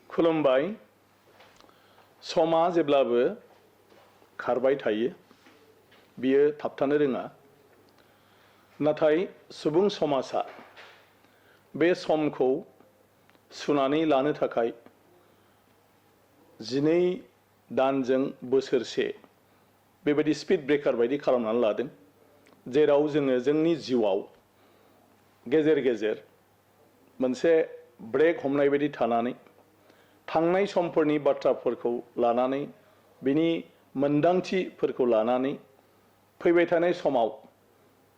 खुलुमबाय समा जेब्लाबो खारबाय थायो बियो थाबथानो रोङा नाथाय सुबुं समाजा बे समखौ सुनानै लानो थाखाय 12 दानजों बोसोरसे बेबायदि स्पीड ब्रेकार बायदि खालामनानै लादों जेराव जोङो जोंनि जिउआव गेजेर गेजेर मोनसे ब्रेक हमनाय बायदि थानानै थांनाय समफोरनि बाथ्राफोरखौ लानानै बिनि मोनदांथिफोरखौ लानानै फैबाय थानाय समाव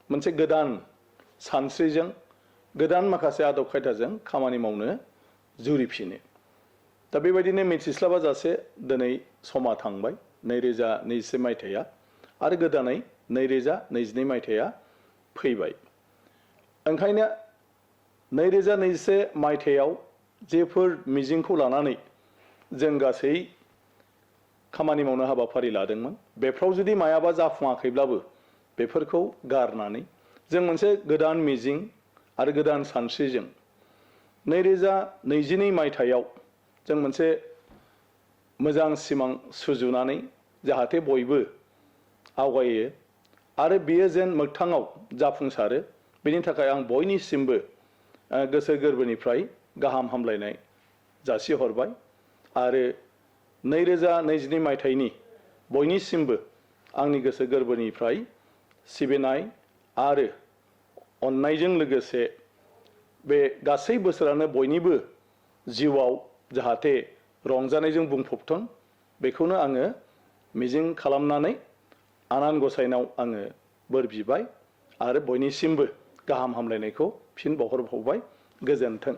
मोनसे गोदान सानस्रिजों गोदान माखासे आदब खायदाजों खामानि मावनो जुरिफिनो दा बेबायदिनो मिथिस्लाबा जासे दिनै समा थांबाय 2021 मायथाइया आरो गोदानै 2022 मायथाइया फैबाय ओंखायनो 2021 मायथाइयाव जेफोर मिजिंखौ लानानै जों गासै खामानि मावनो हाबाफारि लादोंमोन बेफ्राव जुदि मायाबा जाफुङाखैब्लाबो बेफोरखौ गारनानै जों मोनसे गोदान मिजिं आरो गोदान सानस्रिजों 2022 मायथाइयाव जों मोनसे मोजां सिमां सुजुनानै जाहाथे बयबो आवगायो आरो बियो जेन मोगथाङाव जाफुंसारो बेनि थाखाय आं बयनिसिमबो गोसो गोरबोनिफ्राय गाहाम हामलायनाय जासिहरबाय आरो 2022 मायथाइनि बयनिसिमबो आंनि गोसो गोरबोनिफ्राय सिबिनाय आरो अननायजों लोगोसे बे गासै बोसोरानो बयनिबो जिउआव जाहाथे रंजानायजों बुंफबथों बेखौनो आङो मिजिं खालामनानै आनान गसाइनाव आङो बोर बिबाय आरो बयनिसिमबो गाहाम हामलायनायखौ फिन बावहरबावबाय गोजोन्थों।